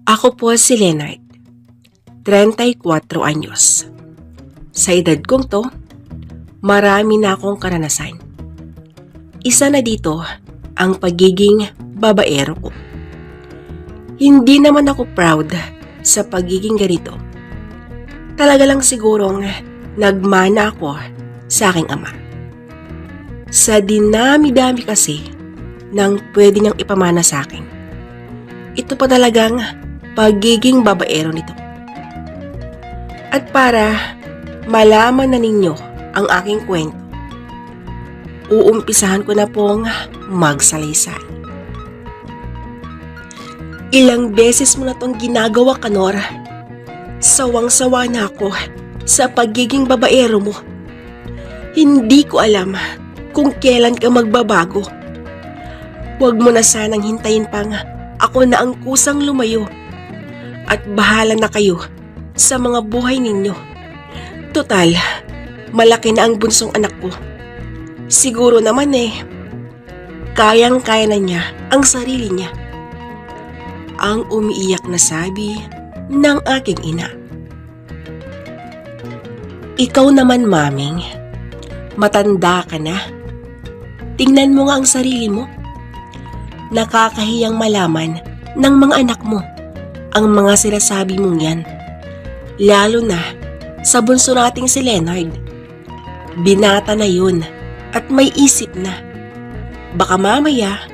Ako po si Leonard, 34 anyos. Sa edad kong to, marami na akong karanasan. Isa na dito ang pagiging babaero ko. Hindi naman ako proud sa pagiging ganito. Talaga lang sigurong nagmana ako sa aking ama. Sa dinami-dami kasi ng pwede niyang ipamana sa akin, ito pa talagang pagiging babaero nito. At para malaman na ninyo ang aking kwento, uumpisahan ko na pong magsalaysay. Ilang beses mo na tong ginagawa, Kanor. Sawang-sawa na ako sa pagiging babaero mo. Hindi ko alam kung kailan ka magbabago. Huwag mo na sanang hintayin pang ako na ang kusang lumayo at bahala na kayo sa mga buhay ninyo. Total, malaki na ang bunsong anak ko. Siguro naman kayang-kaya na niya ang sarili niya. Ang umiiyak na sabi ng aking ina. Ikaw naman, maming, matanda ka na. Tingnan mo nga ang sarili mo. Nakakahiyang malaman ng mga anak mo ang mga sinasabi mong yan. Lalo na sa bunso nating si Leonard. Binata na yun at may isip na. Baka mamaya,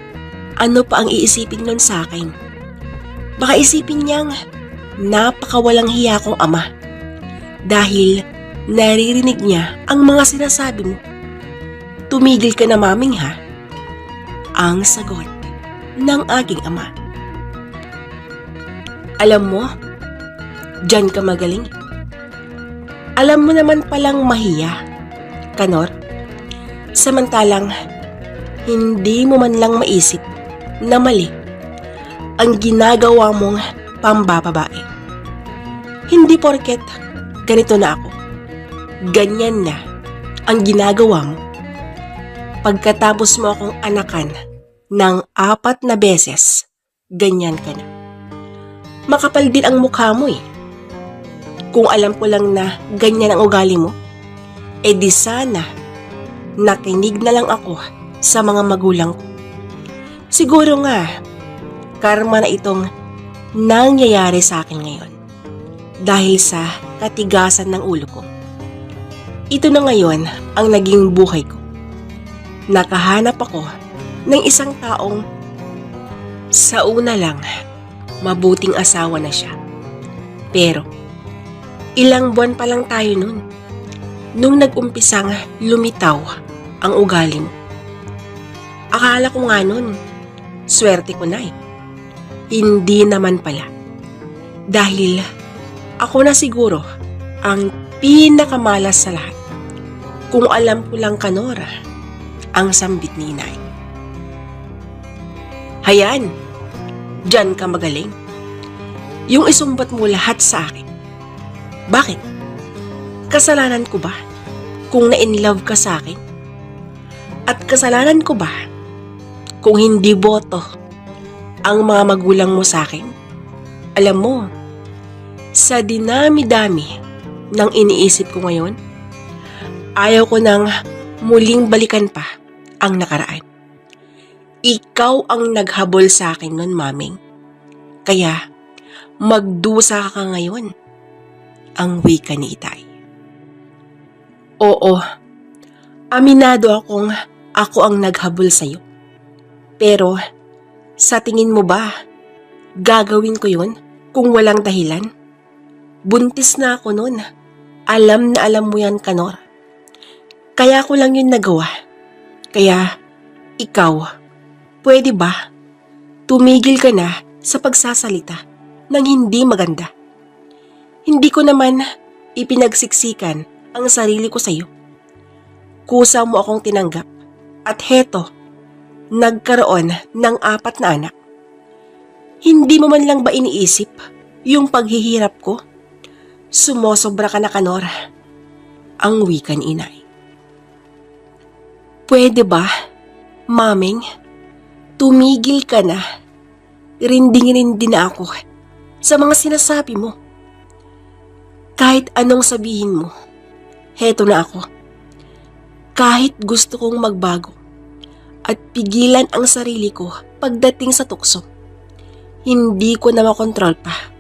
ano pa ang iisipin nun sa akin? Baka isipin niyang napakawalang hiya kong ama dahil naririnig niya ang mga sinasabi mo. Tumigil ka na, maming, ha? Ang sagot ng aking ama. Alam mo, diyan ka magaling. Alam mo naman palang mahiya, Kanor. Samantalang, hindi mo man lang maisip na mali ang ginagawa mong pambababae. Hindi porket ganito na ako, ganyan na ang ginagawa mo. Pagkatapos mo akong anakan ng 4 na beses, ganyan ka na. Makapal din ang mukha mo . Kung alam ko lang na ganyan ang ugali mo, di sana nakinig na lang ako sa mga magulang ko. Siguro nga, karma na itong nangyayari sa akin ngayon dahil sa katigasan ng ulo ko. Ito na ngayon ang naging buhay ko. Nakahanap ako ng isang taong sa una lang mabuting asawa na siya. Pero ilang buwan pa lang tayo nun nung nag-umpisang lumitaw ang ugali mo. Akala ko nga nun, swerte ko na . Hindi naman pala. Dahil ako na siguro ang pinakamalas sa lahat. Kung alam ko lang, Kanor, ang sambit ni inay. Hayan, diyan ka magaling. Yung isumbat mo lahat sa akin. Bakit? Kasalanan ko ba kung na-inlove ka sa akin? At kasalanan ko ba kung hindi boto ang mga magulang mo sa akin? Alam mo, sa dinami-dami ng iniisip ko ngayon, ayaw ko nang muling balikan pa ang nakaraan. Ikaw ang naghabol sa akin nun, maming. Kaya, magdusa ka ngayon, ang wika ni itay. Oo, aminado akong ako ang naghabol sa'yo. Pero, sa tingin mo ba, gagawin ko yun kung walang dahilan? Buntis na ako nun. Alam na alam mo yan, Kanor. Kaya ko lang yun nagawa. Kaya, ikaw, pwede ba tumigil ka na sa pagsasalita ng hindi maganda? Hindi ko naman ipinagsiksikan ang sarili ko sa iyo. Kusa mo akong tinanggap at heto, nagkaroon ng 4 na anak. Hindi mo man lang ba iniisip yung paghihirap ko? Sumosobra ka na, Kanor. Ang wika ni inay. Pwede ba, maming, tumigil ka na. Rinding-rindi na ako sa mga sinasabi mo. Kahit anong sabihin mo, heto na ako. Kahit gusto kong magbago at pigilan ang sarili ko pagdating sa tukso, hindi ko na makontrol pa.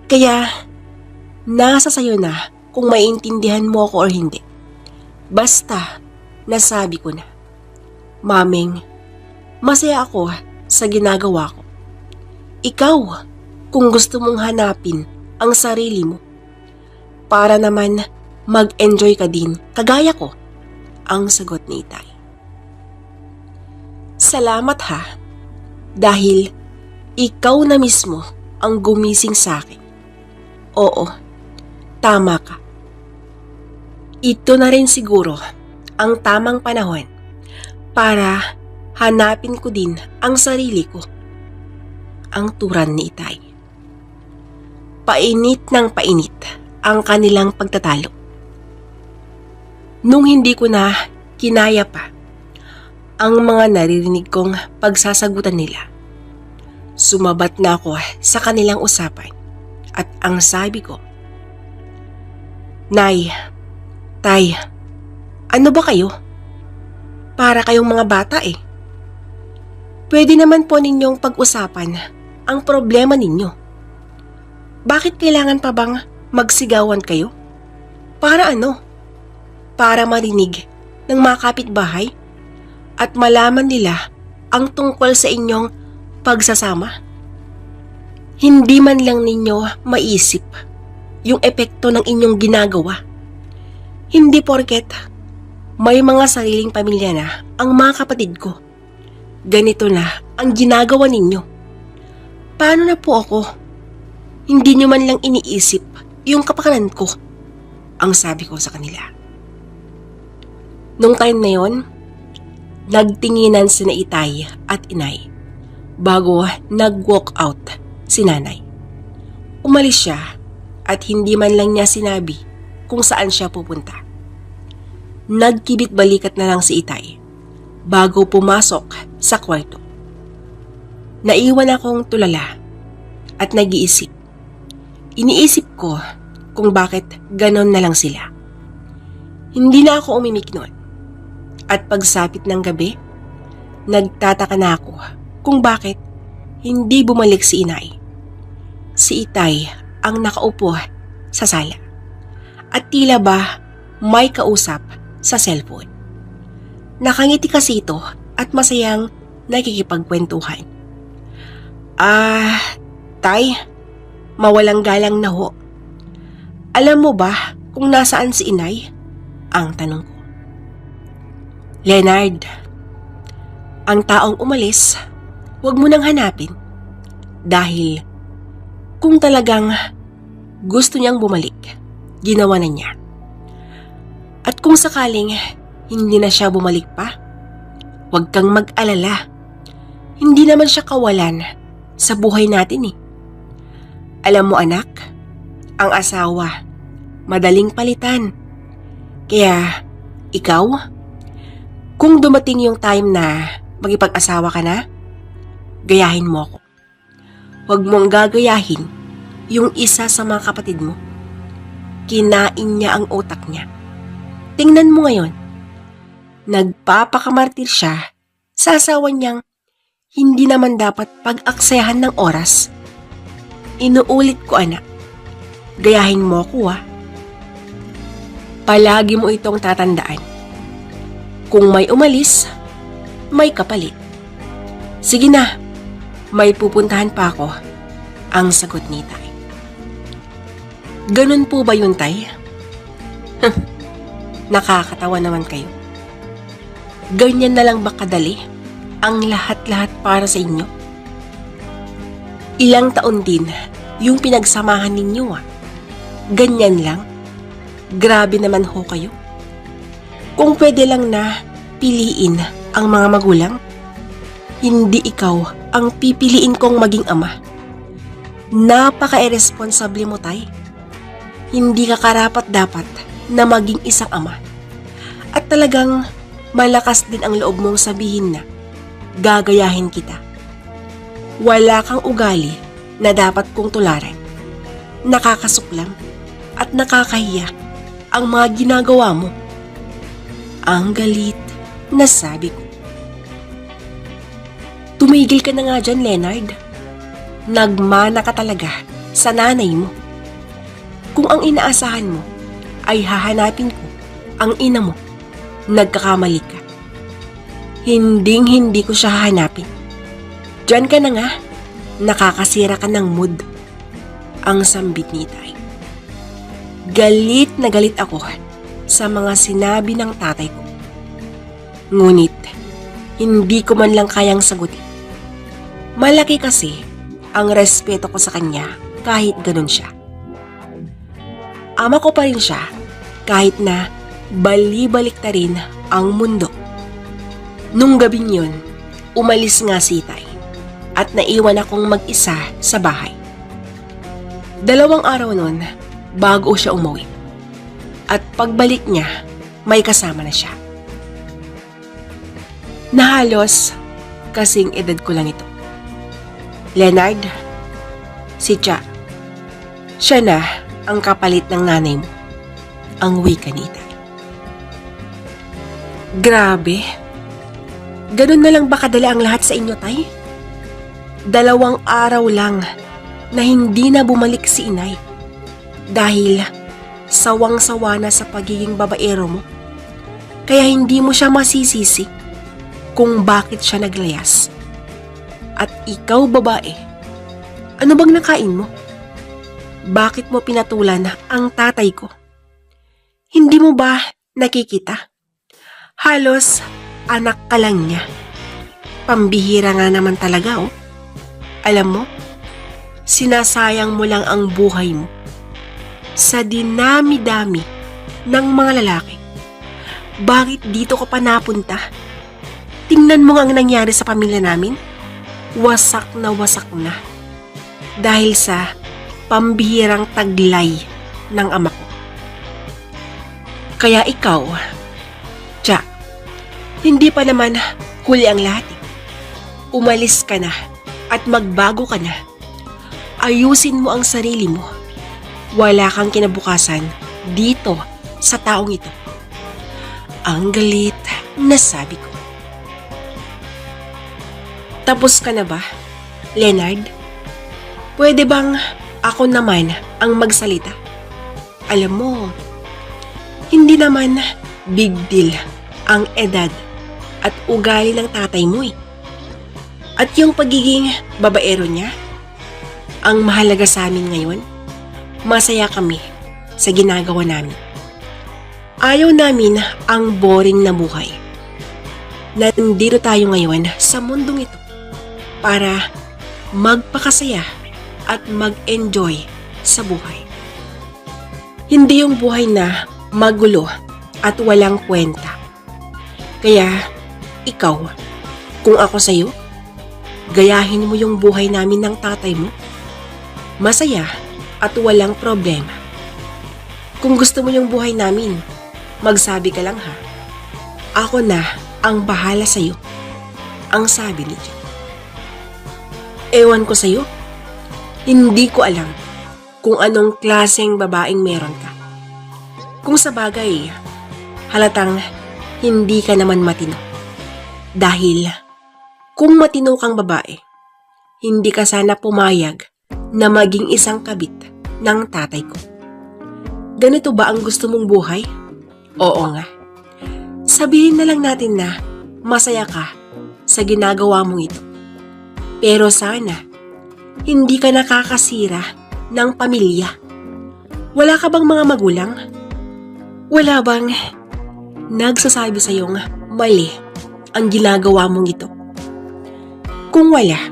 Kaya, nasa sayo na kung maiintindihan mo ako or hindi. Basta, nasabi ko na. Maming, masaya ako sa ginagawa ko. Ikaw, kung gusto mong hanapin ang sarili mo, para naman mag-enjoy ka din, kagaya ko, ang sagot ni Itay. Salamat ha, dahil ikaw na mismo ang gumising sa akin. Oo, tama ka. Ito na rin siguro ang tamang panahon para hanapin ko din ang sarili ko. Ang turan ni Itay. Painit ng painit ang kanilang pagtatalo. Nung hindi ko na kinaya pa ang mga naririnig kong pagsasagutan nila, sumabat na ako sa kanilang usapan at ang sabi ko, Nay, Tay, ano ba kayo? Para kayong mga bata eh. Pwede naman po ninyong pag-usapan ang problema ninyo. Bakit kailangan pa bang magsigawan kayo? Para ano? Para marinig ng mga kapitbahay at malaman nila ang tungkol sa inyong pagsasama? Hindi man lang ninyo maisip yung epekto ng inyong ginagawa. Hindi porket may mga sariling pamilya na ang mga kapatid ko. Ganito na ang ginagawa ninyo. Paano na po ako? Hindi nyo man lang iniisip yung kapakanan ko, ang sabi ko sa kanila. Nung time na yon, nagtinginan sina Itay at Inay bago nag-walk out si Nanay. Umalis siya at hindi man lang niya sinabi kung saan siya pupunta. Nagkibit balikat na lang si Itay bago pumasok sa kwarto. Naiwan akong tulala at nag-iisip. Iniisip ko kung bakit ganon na lang sila. Hindi na ako umimik noon. At pagsapit ng gabi, nagtataka na ako kung bakit hindi bumalik si Inay. Si Itay ang nakaupo sa sala. At tila ba may kausap sa cellphone. Nakangiti kasi ito at masayang nakikipagkwentuhan. Tay, mawalang galang na ho. Alam mo ba kung nasaan si Inay? Ang tanong ko. Leonard, ang taong umalis, huwag mo nang hanapin. Dahil kung talagang gusto niyang bumalik, ginawa na niya. At kung sakaling hindi na siya bumalik pa, huwag kang mag-alala. Hindi naman siya kawalan sa buhay natin eh. Alam mo anak, ang asawa, madaling palitan. Kaya, ikaw, kung dumating yung time na magipag-asawa ka na, gayahin mo ako. Huwag mong gagayahin yung isa sa mga kapatid mo. Kinain niya ang utak niya. Tingnan mo ngayon, nagpapakamartir siya sa asawa niyang hindi naman dapat pag-aksayahan ng oras. Inuulit ko anak, gayahin mo ko Palagi mo itong tatandaan. Kung may umalis, may kapalit. Sige na, may pupuntahan pa ako, ang sagot ni Tay. Ganun po ba yun, Tay? Nakakatawa naman kayo. Ganyan na lang ba kadali ang lahat-lahat para sa inyo? Ilang taon din yung pinagsamahan ninyo Ganyan lang? Grabe naman ho kayo. Kung pwede lang na piliin ang mga magulang, hindi ikaw ang pipiliin kong maging ama. Napaka-irresponsable mo, Tay. Hindi ka karapat-dapat na maging isang ama. At talagang malakas din ang loob mong sabihin na gagayahin kita. Wala kang ugali na dapat kong tularan. Nakakasuklam at nakakahiya ang mga ginagawa mo. Ang galit na sabi ko. Tumigil ka na nga dyan, Leonard. Nagmana ka talaga sa nanay mo. Kung ang inaasahan mo ay hahanapin ko ang ina mo, nagkakamali ka. Hinding-hindi ko siya hahanapin. Diyan ka na nga, nakakasira ka ng mood. Ang sambit ni Tay. Galit na galit ako sa mga sinabi ng tatay ko. Ngunit, hindi ko man lang kayang sagutin. Malaki kasi ang respeto ko sa kanya kahit ganun siya. Ama ko pa rin siya kahit na bali-balik na rin ang mundo. Nung gabing yun, umalis nga si Tay at naiwan akong mag-isa sa bahay. 2 araw nun bago siya umuwi. At pagbalik niya, may kasama na siya. Na halos kasing edad ko lang ito. Leonard, si Cha. Siya na ang kapalit ng nanay mo. Ang wika ni Tay. Grabe. Ganun na lang ba kadali ang lahat sa inyo, Tay? 2 araw lang na hindi na bumalik si Inay. Dahil sawang-sawa na sa pagiging babaero mo. Kaya hindi mo siya masisisi kung bakit siya naglayas. At ikaw, babae, ano bang nakain mo? Bakit mo pinatulan ang tatay ko? Hindi mo ba nakikita? Halos anak ka lang niya. Pambihira nga naman talaga, oh. Alam mo, sinasayang mo lang ang buhay mo sa dinami-dami ng mga lalaki. Bakit dito ka pa napunta? Tingnan mo nga ang nangyari sa pamilya namin. Wasak na dahil sa pambihirang taglay ng ama ko. Kaya ikaw, Cha, hindi pa naman huli ang lahat. Umalis ka na at magbago ka na. Ayusin mo ang sarili mo. Wala kang kinabukasan dito sa taong ito. Ang galit na sabi ko. Tapos ka na ba, Leonard? Pwede bang ako naman ang magsalita? Alam mo, hindi naman big deal ang edad at ugali ng tatay mo eh. At yung pagiging babaero niya, ang mahalaga sa amin ngayon, masaya kami sa ginagawa namin. Ayaw namin ang boring na buhay. Nandito tayo ngayon sa mundong ito para magpakasaya at mag-enjoy sa buhay. Hindi yung buhay na magulo at walang kwenta. Kaya, ikaw, kung ako sa'yo, gayahin mo yung buhay namin ng tatay mo. Masaya at walang problema. Kung gusto mo yung buhay namin, magsabi ka lang ha. Ako na ang bahala sa'yo, ang sabi ni Diyo. Ewan ko sa'yo, hindi ko alam kung anong klaseng babaeng meron ka. Kung sa bagay, halatang hindi ka naman matino. Dahil kung matino kang babae, hindi ka sana pumayag na maging isang kabit ng tatay ko. Ganito ba ang gusto mong buhay? Oo nga. Sabihin na lang natin na masaya ka sa ginagawa mong ito. Pero sana, hindi ka nakakasira ng pamilya. Wala ka bang mga magulang? Wala bang nagsasabi sa'yong mali ang ginagawa mong ito? Kung wala,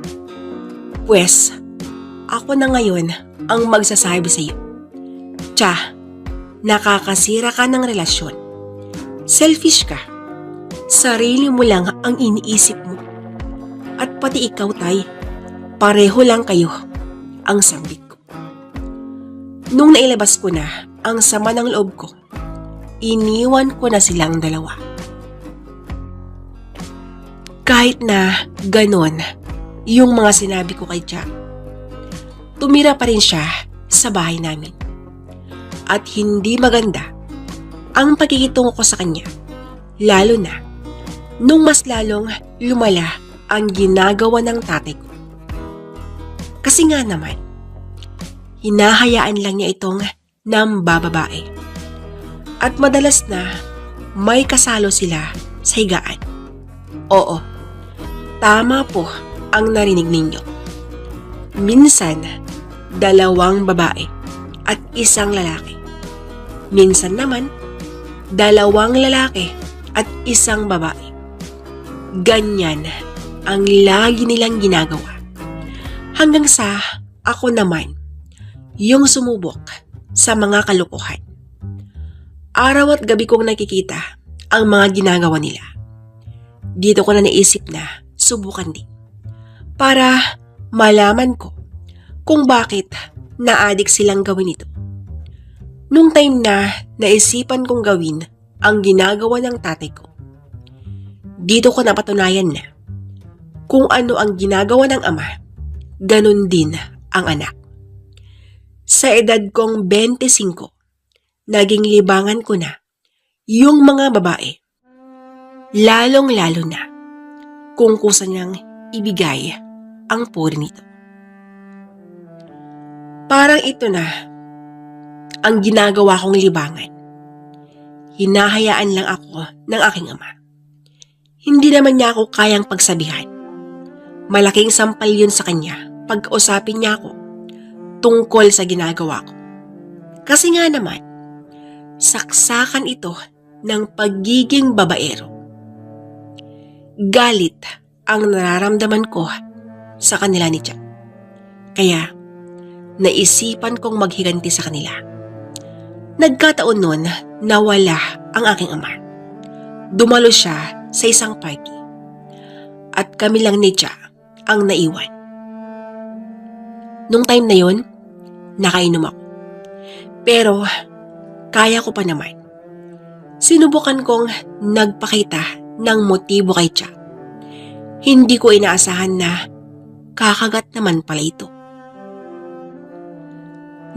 pues, ako na ngayon ang magsasabi sa'yo. Cha, nakakasira ka ng relasyon. Selfish ka. Sarili mo lang ang iniisip mo. At pati ikaw, Tay, pareho lang kayo ang sambit ko. Nung nailabas ko na ang sama ng loob ko, iniwan ko na silang dalawa. Kahit na ganon yung mga sinabi ko kay Cha, tumira pa rin siya sa bahay namin. At hindi maganda ang pagkikitungo ko sa kanya, lalo na nung mas lalong lumala ang ginagawa ng tatay ko. Kasi nga naman, hinahayaan lang niya itong nambababae. At madalas na may kasalo sila sa higaan. Oo, tama po ang narinig ninyo. Minsan, 2 babae at 1 lalaki. Minsan naman, 2 lalaki at 1 babae. Ganyan ang lagi nilang ginagawa. Hanggang sa ako naman, yung sumubok sa mga kalokohan. Araw at gabi kong nakikita ang mga ginagawa nila. Dito ko na naisip na subukan din. Para malaman ko kung bakit na-addict silang gawin ito. Nung time na naisipan kong gawin ang ginagawa ng tatay ko, dito ko napatunayan na kung ano ang ginagawa ng ama, ganun din ang anak. Sa edad kong 25, naging libangan ko na yung mga babae. Lalong-lalo na kung kusa niyang ibigay ang puri nito. Parang ito na ang ginagawa kong libangan. Hinahayaan lang ako ng aking ama. Hindi naman niya ako kayang pagsabihan. Malaking sampal yun sa kanya pag kausapin niya ako tungkol sa ginagawa ko. Kasi nga naman, saksakan ito ng pagiging babaero. Galit ang nararamdaman ko sa kanila ni Jack. Kaya, naisipan kong maghiganti sa kanila. Nagkataon nun na wala ang aking ama. Dumalo siya sa isang party. At kami lang ni Jack ang naiwan. Nung time na yun, nakainom ako. Pero, kaya ko pa naman. Sinubukan kong nagpakita ng motibo kay Jack. Hindi ko inaasahan na kakagat naman pala ito.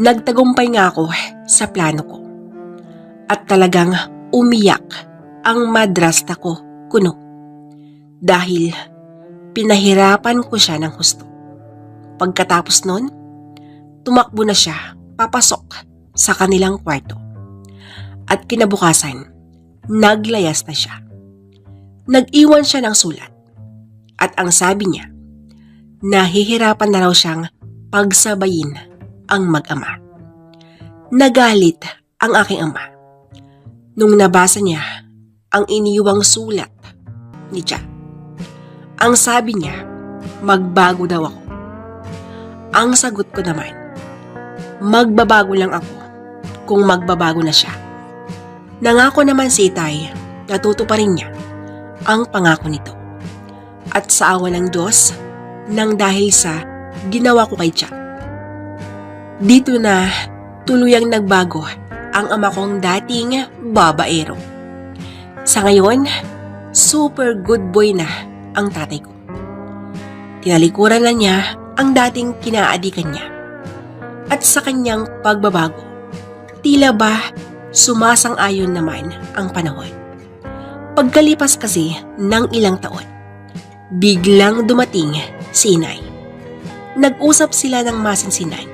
Nagtagumpay nga ako sa plano ko. At talagang umiyak ang madrasta ko kuno. Dahil pinahirapan ko siya ng husto. Pagkatapos nun, tumakbo na siya papasok sa kanilang kwarto. At kinabukasan, naglayas na siya. Nag-iwan siya ng sulat. At ang sabi niya, nahihirapan na raw siyang pagsabayin ang mag-ama. Nagalit ang aking ama nung nabasa niya ang iniwang sulat ni Jack. Ang sabi niya, magbago daw ako. Ang sagot ko naman, magbabago lang ako kung magbabago na siya. Nangako naman si Itay na tutuparin niya ang pangako nito. At sa awa ng Diyos, nang dahil sa ginawa ko kay Jack. Dito na tuluyang nagbago ang ama kong dating babaero. Sa ngayon, super good boy na ang tatay ko. Tinalikuran na niya ang dating kinaadikan niya. At sa kanyang pagbabago, tila ba sumasang-ayon naman ang panahon. Pagkalipas kasi ng ilang taon, biglang dumating si Inay. Nag-usap sila ng masinsinan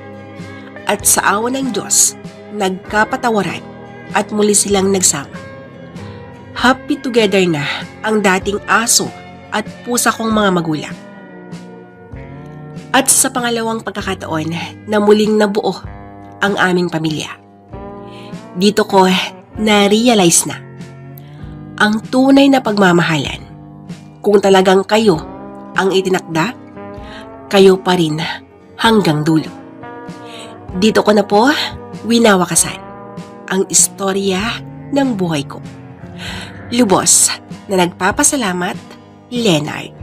at sa awa ng Diyos, nagkapatawaran at muli silang nagsama. Happy together na ang dating aso at pusa kong mga magulang. At sa pangalawang pagkakataon na muling nabuo ang aming pamilya, dito ko na-realize na ang tunay na pagmamahalan. Kung talagang kayo ang itinakda, kayo pa rin hanggang dulo. Dito ko na po winawakasan ang istorya ng buhay ko. Lubos na nagpapasalamat, Leonard.